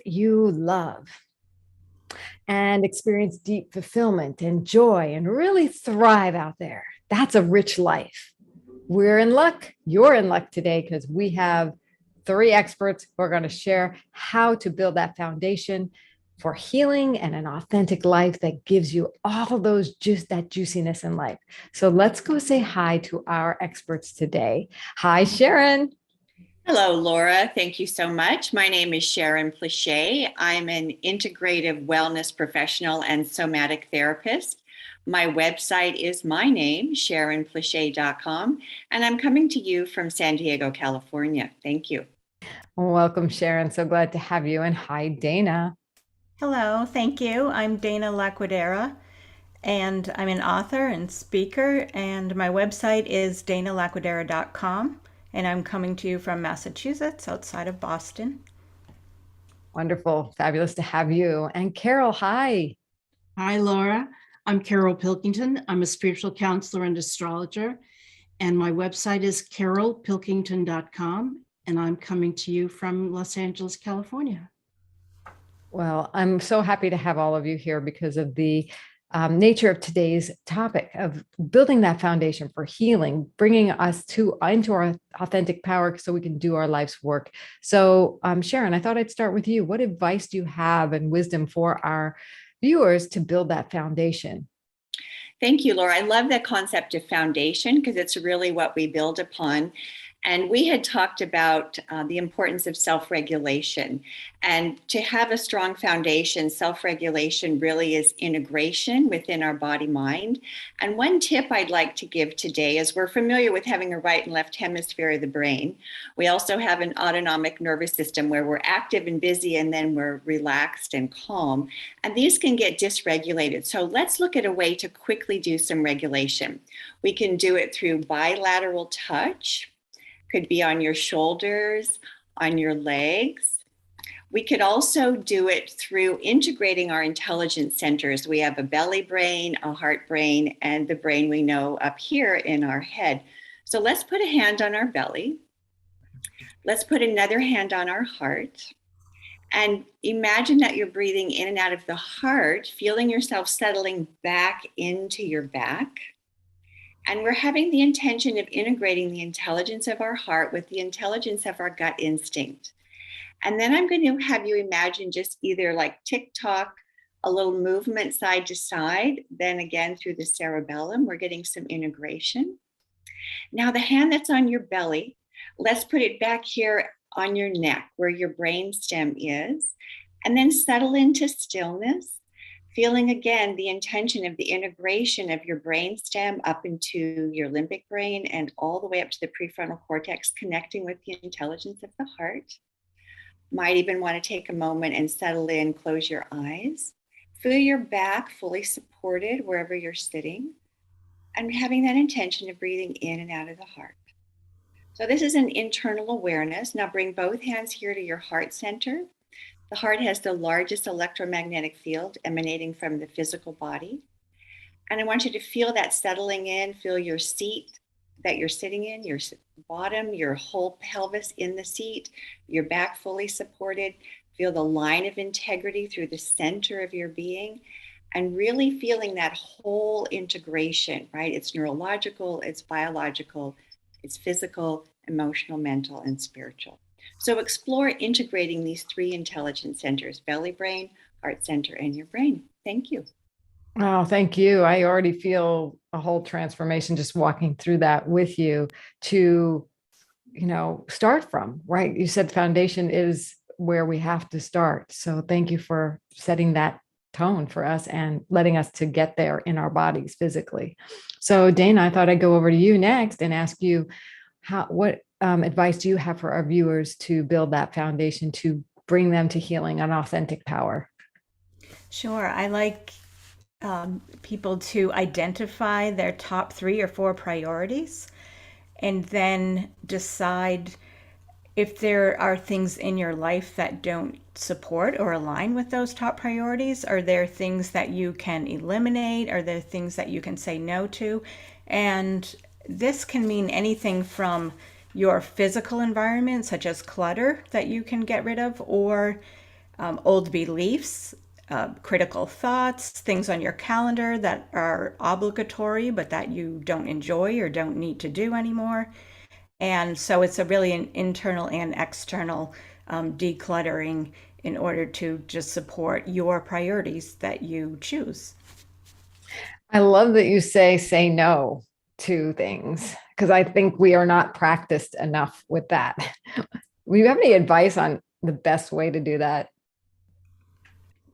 You love and experience deep fulfillment and joy and really thrive out there. That's a rich life. We're in luck. You're in luck today because we have three experts who are going to share how to build that foundation for healing and an authentic life that gives you all those that juiciness in life. So let's go say hi to our experts today. Hi, Sharon. Hello, Laura. Thank you so much. My name is Sharon Plaché. I'm an integrative wellness professional and somatic therapist. My website is my name, SharonPlaché.com, and I'm coming to you from San Diego, California. Thank you. Welcome, Sharon. So glad to have you. And hi, Dana. Hello, thank you. I'm Dana Laquidara, and I'm an author and speaker, and my website is danalaquidara.com, and I'm coming to you from Massachusetts, outside of Boston. Wonderful. Fabulous to have you. And Carol, hi. Hi, Laura. I'm Carol Pilkington. I'm a spiritual counselor and astrologer, and my website is carolpilkington.com, and I'm coming to you from Los Angeles, California. Well, I'm so happy to have all of you here because of the nature of today's topic of building that foundation for healing, bringing us into our authentic power so we can do our life's work. So, Sharon, I thought I'd start with you. What advice do you have and wisdom for our viewers to build that foundation? Thank you, Laura. I love that concept of foundation because it's really what we build upon. And we had talked about the importance of self-regulation. And to have a strong foundation, self-regulation really is integration within our body-mind. And one tip I'd like to give today is we're familiar with having a right and left hemisphere of the brain. We also have an autonomic nervous system where we're active and busy, and then we're relaxed and calm. And these can get dysregulated. So let's look at a way to quickly do some regulation. We can do it through bilateral touch. Could be on your shoulders, on your legs. We could also do it through integrating our intelligence centers. We have a belly brain, a heart brain, and the brain we know up here in our head. So let's put a hand on our belly. Let's put another hand on our heart. And imagine that you're breathing in and out of the heart, feeling yourself settling back into your back. And we're having the intention of integrating the intelligence of our heart with the intelligence of our gut instinct. And then I'm going to have you imagine just either like tick-tock, a little movement side to side, then again through the cerebellum, we're getting some integration. Now the hand that's on your belly, let's put it back here on your neck where your brainstem is, and then settle into stillness. Feeling again the intention of the integration of your brainstem up into your limbic brain and all the way up to the prefrontal cortex, connecting with the intelligence of the heart. Might even want to take a moment and settle in, close your eyes. Feel your back fully supported wherever you're sitting, and having that intention of breathing in and out of the heart. So this is an internal awareness. Now bring both hands here to your heart center. The heart has the largest electromagnetic field emanating from the physical body. And I want you to feel that settling in, feel your seat that you're sitting in, your bottom, your whole pelvis in the seat, your back fully supported. Feel the line of integrity through the center of your being, and really feeling that whole integration, right? It's neurological, it's biological, it's physical, emotional, mental, and spiritual. So explore integrating these three intelligence centers: belly brain, heart center, and your brain. Thank you. Oh, thank you. I already feel a whole transformation just walking through that with you to, start from, right? You said foundation is where we have to start. So thank you for setting that tone for us and letting us to get there in our bodies physically. So Dana, I thought I'd go over to you next and ask you what advice do you have for our viewers to build that foundation to bring them to healing and authentic power? Sure. I like people to identify their top 3 or 4 priorities and then decide if there are things in your life that don't support or align with those top priorities. Are there things that you can eliminate? Are there things that you can say no to? And this can mean anything from your physical environment, such as clutter that you can get rid of, or old beliefs, critical thoughts, things on your calendar that are obligatory but that you don't enjoy or don't need to do anymore. And so it's a really an internal and external decluttering in order to just support your priorities that you choose. I love that you say no to things because I think we are not practiced enough with that. Do you have any advice on the best way to do that?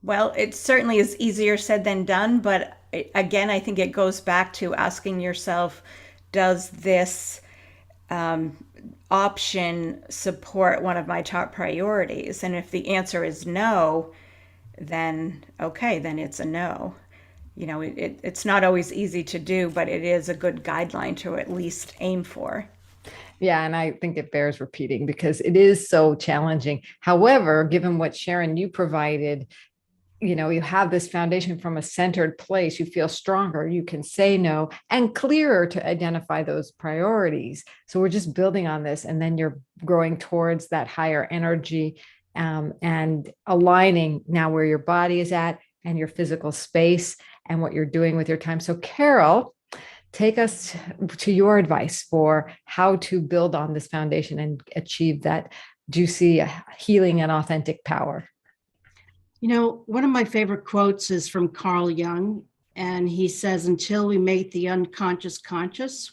Well, it certainly is easier said than done, but again, I think it goes back to asking yourself, does this option support one of my top priorities? And if the answer is no, then okay, then it's a no. You know, it's not always easy to do, but it is a good guideline to at least aim for. Yeah, and I think it bears repeating because it is so challenging. However, given what Sharon you provided, you have this foundation from a centered place, you feel stronger, you can say no and clearer to identify those priorities. So we're just building on this, and then you're growing towards that higher energy, and aligning now where your body is at and your physical space and what you're doing with your time. So Carol, take us to your advice for how to build on this foundation and achieve that juicy healing and authentic power. One of my favorite quotes is from Carl Jung, and he says, until we make the unconscious conscious,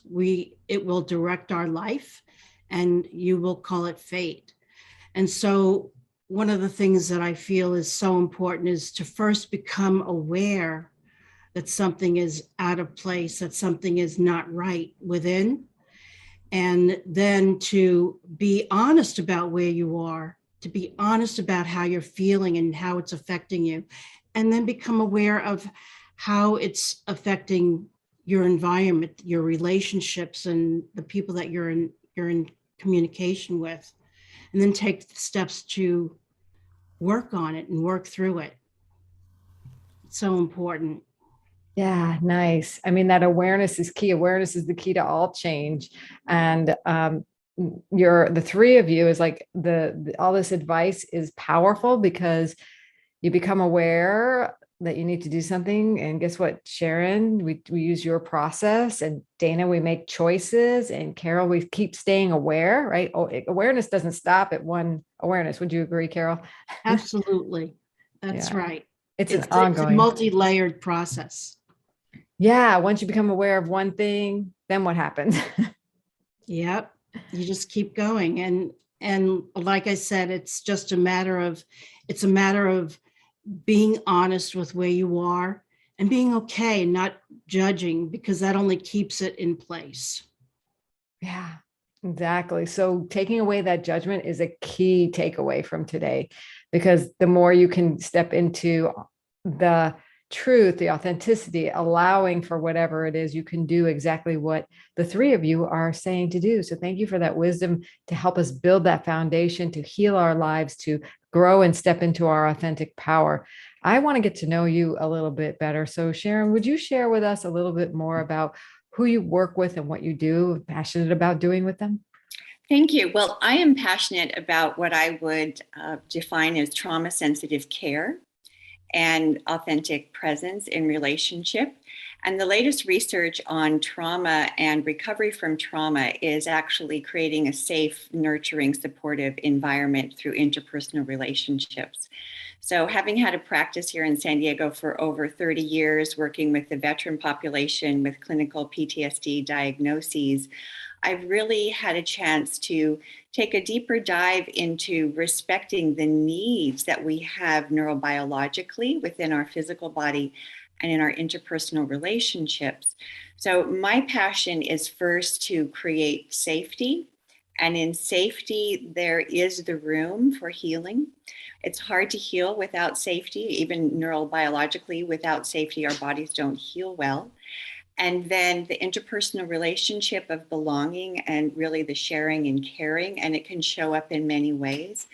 it will direct our life, and you will call it fate. And so one of the things that I feel is so important is to first become aware that something is out of place, that something is not right within, and then to be honest about where you are, to be honest about how you're feeling and how it's affecting you, and then become aware of how it's affecting your environment, your relationships, and the people that you're in communication with, and then take steps to work on it and work through it. It's so important. Yeah, nice. I mean, that awareness is key. Awareness is the key to all change. And the three of you is like all this advice is powerful because you become aware that you need to do something. And guess what, Sharon, we use your process, and Dana, we make choices, and Carol, we keep staying aware, right? Oh, awareness doesn't stop at one awareness. Would you agree, Carol? Absolutely. That's Yeah. right. It's an ongoing, it's a multi-layered process. Yeah. Once you become aware of one thing, then what happens? Yep. You just keep going. And like I said, it's a matter of being honest with where you are and being okay, not judging, because that only keeps it in place. Yeah, exactly. So taking away that judgment is a key takeaway from today, because the more you can step into the truth, the authenticity, allowing for whatever it is, you can do exactly what the three of you are saying to do. So thank you for that wisdom to help us build that foundation, to heal our lives, to grow and step into our authentic power. I want to get to know you a little bit better. So Sharon, would you share with us a little bit more about who you work with and what you do, passionate about doing with them? Thank you. Well, I am passionate about what I would define as trauma-sensitive care and authentic presence in relationship. And the latest research on trauma and recovery from trauma is actually creating a safe, nurturing, supportive environment through interpersonal relationships. So having had a practice here in San Diego for over 30 years, working with the veteran population with clinical PTSD diagnoses, I've really had a chance to take a deeper dive into respecting the needs that we have neurobiologically within our physical body and in our interpersonal relationships. So my passion is first to create safety. And in safety, there is the room for healing. It's hard to heal without safety. Even neurobiologically, without safety, our bodies don't heal well. And then the interpersonal relationship of belonging and really the sharing and caring, and it can show up in many ways.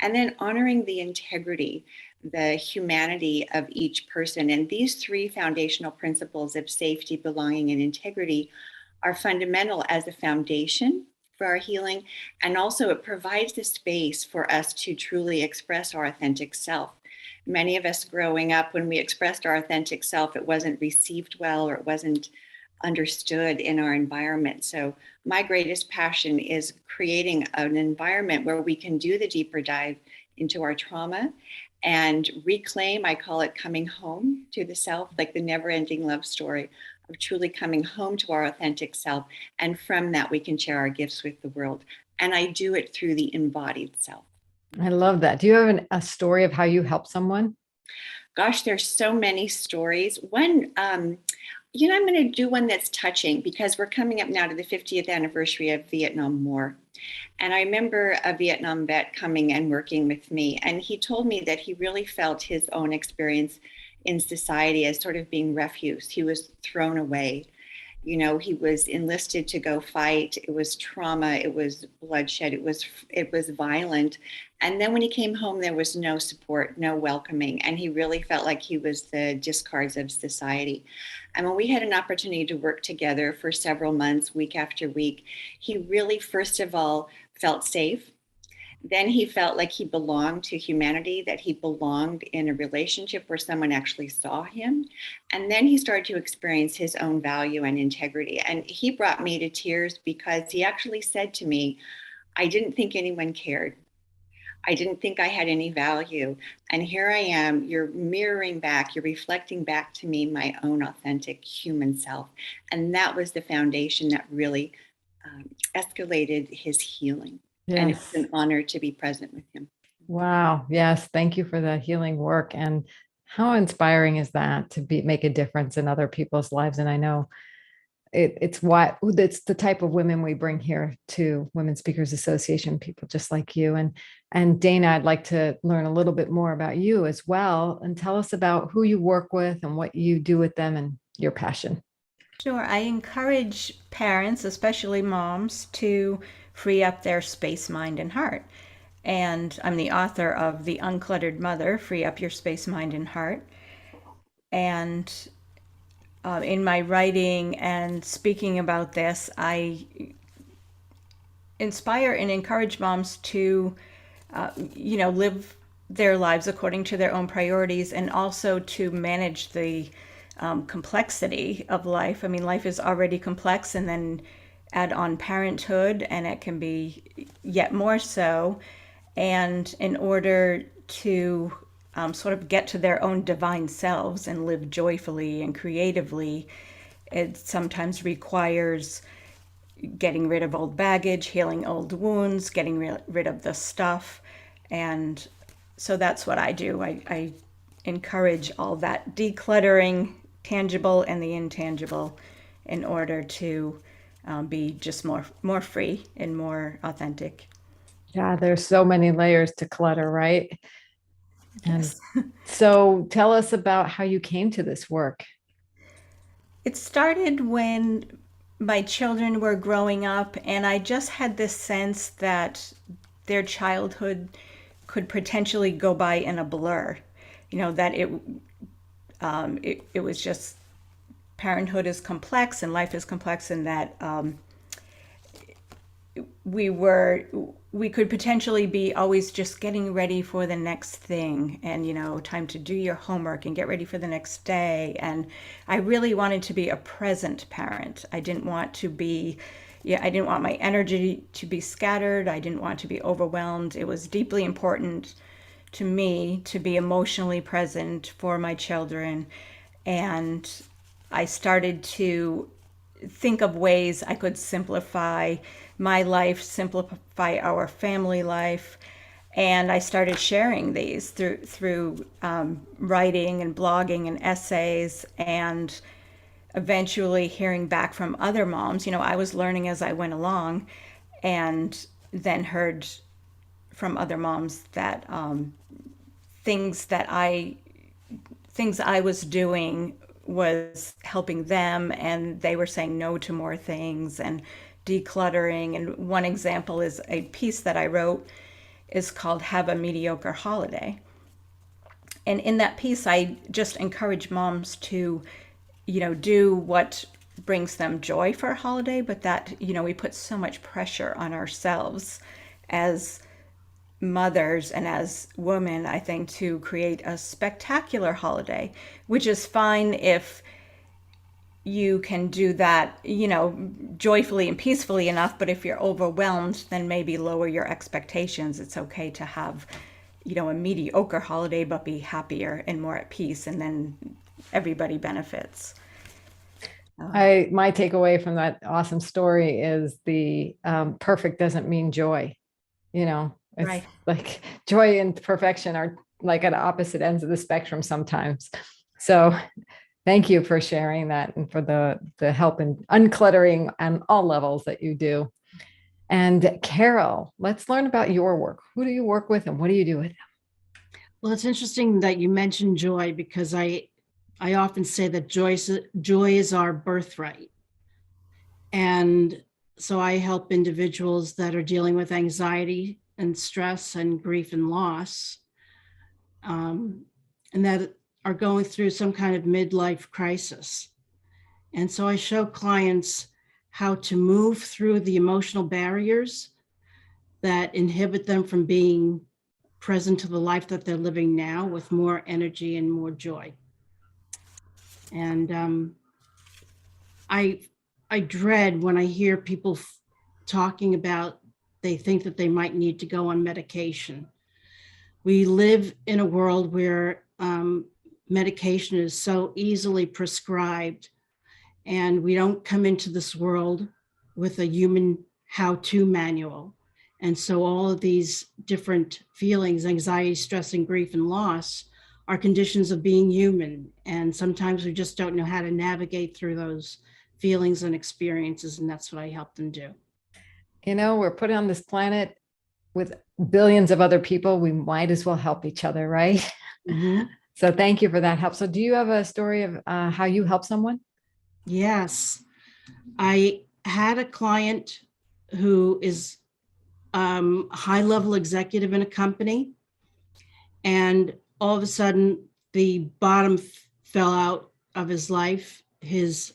And then honoring the integrity, the humanity of each person. And these three foundational principles of safety, belonging, and integrity are fundamental as a foundation for our healing. And also it provides the space for us to truly express our authentic self. Many of us growing up, when we expressed our authentic self, it wasn't received well, or it wasn't understood in our environment. So my greatest passion is creating an environment where we can do the deeper dive into our trauma and reclaim, I call it coming home to the self, like the never ending love story of truly coming home to our authentic self. And from that, we can share our gifts with the world. And I do it through the embodied self. I love that. Do you have a story of how you help someone? Gosh, there's so many stories. One, I'm going to do one that's touching because we're coming up now to the 50th anniversary of Vietnam War. And I remember a Vietnam vet coming and working with me, and he told me that he really felt his own experience in society as sort of being refuse. He was thrown away. He was enlisted to go fight. It was trauma. It was bloodshed. It was violent. And then when he came home, there was no support, no welcoming. And he really felt like he was the discards of society. And when we had an opportunity to work together for several months, week after week, he really, first of all, felt safe. Then he felt like he belonged to humanity, that he belonged in a relationship where someone actually saw him. And then he started to experience his own value and integrity. And he brought me to tears because he actually said to me, I didn't think anyone cared. I didn't think I had any value. And here I am, you're mirroring back, you're reflecting back to me my own authentic human self. And that was the foundation that really escalated his healing. Yes. And it's an honor to be present with him. Wow. Yes. Thank you for that healing work. And how inspiring is that to make a difference in other people's lives? And I know it's the type of women we bring here to Women Speakers Association, people just like you. And Dana, I'd like to learn a little bit more about you as well, and tell us about who you work with and what you do with them and your passion. Sure. I encourage parents, especially moms, to free up their space, mind, and heart. And I'm the author of The Uncluttered Mother, Free Up Your Space, Mind, and Heart. And in my writing and speaking about this, I inspire and encourage moms to, live their lives according to their own priorities, and also to manage the complexity of life. I mean, life is already complex, and then add on parenthood, and it can be yet more so. And in order to sort of get to their own divine selves and live joyfully and creatively, it sometimes requires getting rid of old baggage, healing old wounds, getting rid of the stuff. And so that's what I do. I encourage all that decluttering, tangible and the intangible, in order to be just more free and more authentic. Yeah, there's so many layers to clutter, right? And Yes. so tell us about how you came to this work. It started when my children were growing up, and I just had this sense that their childhood could potentially go by in a blur. That it was just, parenthood is complex and life is complex, and that we could potentially be always just getting ready for the next thing, and time to do your homework and get ready for the next day. And I really wanted to be a present parent. I didn't want my energy to be scattered. I didn't want to be overwhelmed. It was deeply important to me to be emotionally present for my children. And I started to think of ways I could simplify my life, simplify our family life. And I started sharing these through writing and blogging and essays, and eventually hearing back from other moms. I was learning as I went along, and then heard from other moms that things I was doing was helping them, and they were saying no to more things and decluttering. And one example is a piece that I wrote is called Have a Mediocre Holiday. And in that piece, I just encourage moms to, do what brings them joy for a holiday, but that, we put so much pressure on ourselves as mothers and as women, I think, to create a spectacular holiday, which is fine if you can do that, joyfully and peacefully enough. But if you're overwhelmed, then maybe lower your expectations. It's okay to have, a mediocre holiday, but be happier and more at peace, and then everybody benefits. My takeaway from that awesome story is the perfect doesn't mean joy. It's Right. like joy and perfection are like at opposite ends of the spectrum sometimes. So thank you for sharing that and for the help in uncluttering on all levels that you do. And Carol, let's learn about your work. Who do you work with and what do you do with them? Well, it's interesting that you mentioned joy, because I often say that joy is our birthright. And so I help individuals that are dealing with anxiety and stress and grief and loss, and that are going through some kind of midlife crisis. And so I show clients how to move through the emotional barriers that inhibit them from being present to the life that they're living now with more energy and more joy. And I dread when I hear people talking about they think that they might need to go on medication. We live in a world where medication is so easily prescribed, and we don't come into this world with a human how-to manual. And so all of these different feelings, anxiety, stress, and grief and loss, are conditions of being human. And sometimes we just don't know how to navigate through those feelings and experiences. And that's what I help them do. We're put on this planet with billions of other people. We might as well help each other, right? Mm-hmm. So thank you for that help. So do you have a story of how you help someone? Yes. I had a client who is a high-level executive in a company, and all of a sudden the bottom fell out of his life. His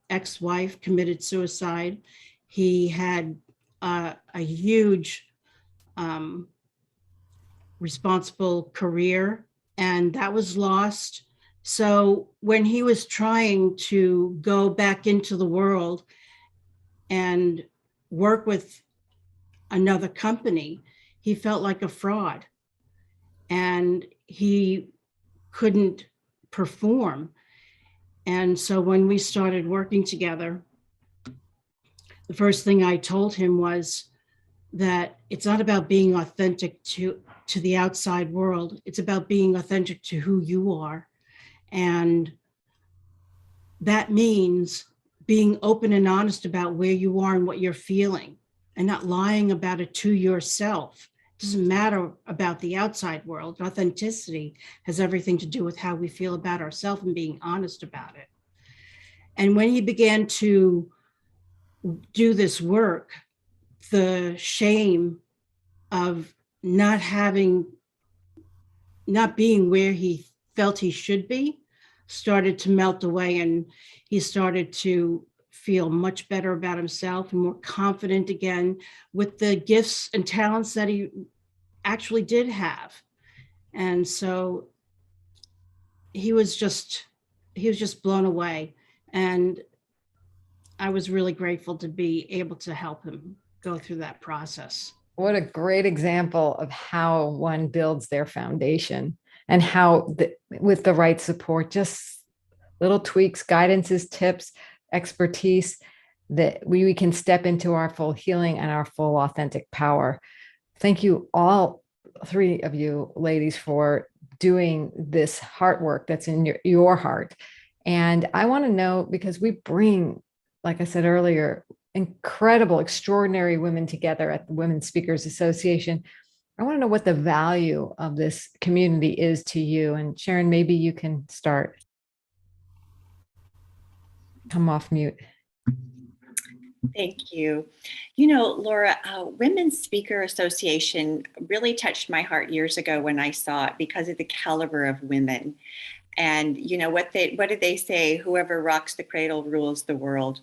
ex-wife committed suicide. He had a huge responsible career, and that was lost. So when he was trying to go back into the world and work with another company, he felt like a fraud, and he couldn't perform. And so when we started working together, the first thing I told him was that it's not about being authentic to the outside world. It's about being authentic to who you are. And that means being open and honest about where you are and what you're feeling, and not lying about it to yourself. It doesn't matter about the outside world. Authenticity has everything to do with how we feel about ourselves and being honest about it. And when he began to do this work, the shame of not being where he felt he should be started to melt away, and he started to feel much better about himself and more confident again with the gifts and talents that he actually did have. And so he was just blown away, and I was really grateful to be able to help him go through that process. What a great example of how one builds their foundation, and how with the right support, just little tweaks, guidances, tips, expertise, that we can step into our full healing and our full authentic power. Thank you, all three of you ladies, for doing this heart work that's in your heart. And I want to know, because we bring, like I said earlier, incredible, extraordinary women together at the Women Speakers Association. I want to know what the value of this community is to you. And Sharon, maybe you can start. Come off mute. Thank you. Laura, Women's Speaker Association really touched my heart years ago when I saw it, because of the caliber of women. And what did they say? Whoever rocks the cradle rules the world.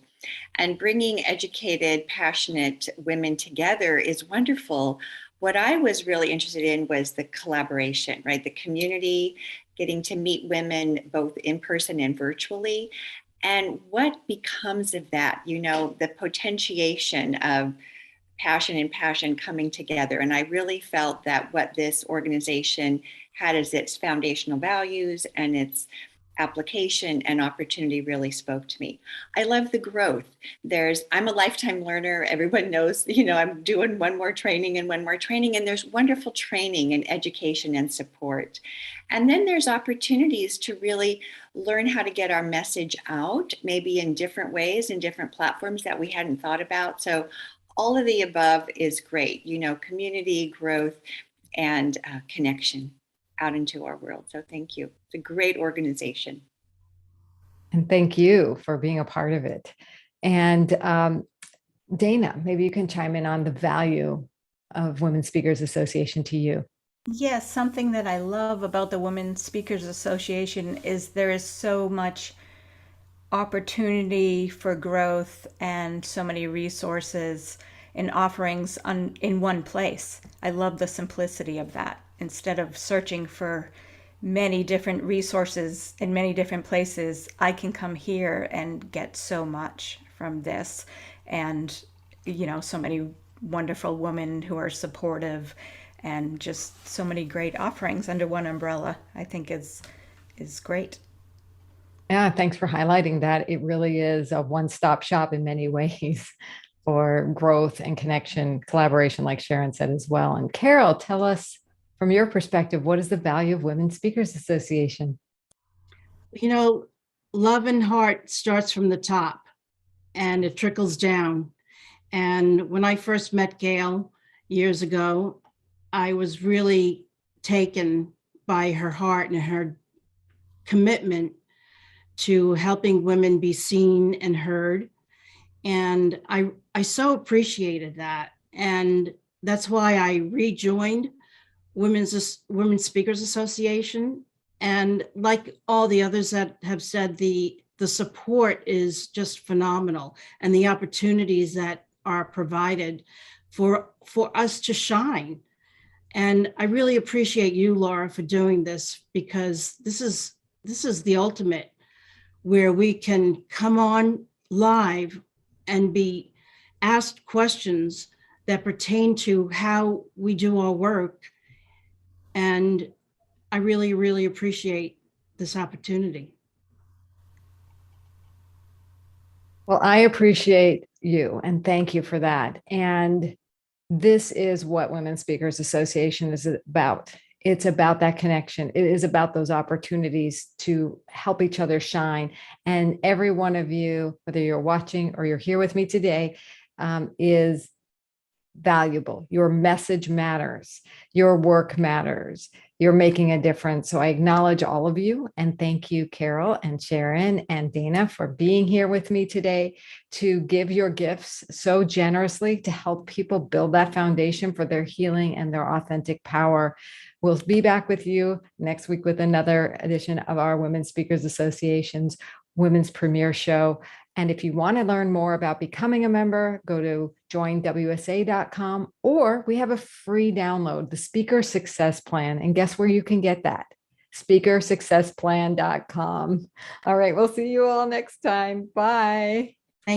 And bringing educated, passionate women together is wonderful. What I was really interested in was the collaboration, right? The community, getting to meet women both in person and virtually. And what becomes of that, the potentiation of passion and passion coming together. And I really felt that what this organization had as its foundational values and its application and opportunity really spoke to me. I love the growth. I'm a lifetime learner. Everyone knows, I'm doing one more training and one more training, and there's wonderful training and education and support. And then there's opportunities to really learn how to get our message out, maybe in different ways, in different platforms that we hadn't thought about. So all of the above is great, community growth and connection out into our world. So thank you. It's a great organization. And thank you for being a part of it. And Dana, maybe you can chime in on the value of Women Speakers Association to you. Yes, something that I love about the Women Speakers Association is there is so much opportunity for growth and so many resources and offerings in one place. I love the simplicity of that. Instead of searching for many different resources in many different places, I can come here and get so much from this. And, so many wonderful women who are supportive and just so many great offerings under one umbrella, I think is great. Yeah, thanks for highlighting that. It really is a one-stop shop in many ways for growth and connection, collaboration, like Sharon said as well. And Carol, tell us from your perspective, what is the value of Women Speakers Association? Love and heart starts from the top and it trickles down. And when I first met Gail years ago, I was really taken by her heart and her commitment to helping women be seen and heard. And I so appreciated that. And that's why I rejoined Women's Speakers Association. And like all the others that have said, the support is just phenomenal, and the opportunities that are provided for us to shine. And I really appreciate you, Laura, for doing this, because this is the ultimate, where we can come on live and be asked questions that pertain to how we do our work. And I really, really appreciate this opportunity. Well, I appreciate you and thank you for that. And this is what Women Speakers Association is about. It's about that connection. It is about those opportunities to help each other shine. And every one of you, whether you're watching or you're here with me today, is valuable. Your message matters. Your work matters. You're making a difference. So I acknowledge all of you and thank you, Carol and Sharon and Dana, for being here with me today to give your gifts so generously to help people build that foundation for their healing and their authentic power. We'll be back with you next week with another edition of our Women Speakers Association's Women's Premier Show. And if you want to learn more about becoming a member, go to joinwsa.com, or we have a free download, the Speaker Success Plan. And guess where you can get that? speakersuccessplan.com. All right, we'll see you all next time. Bye.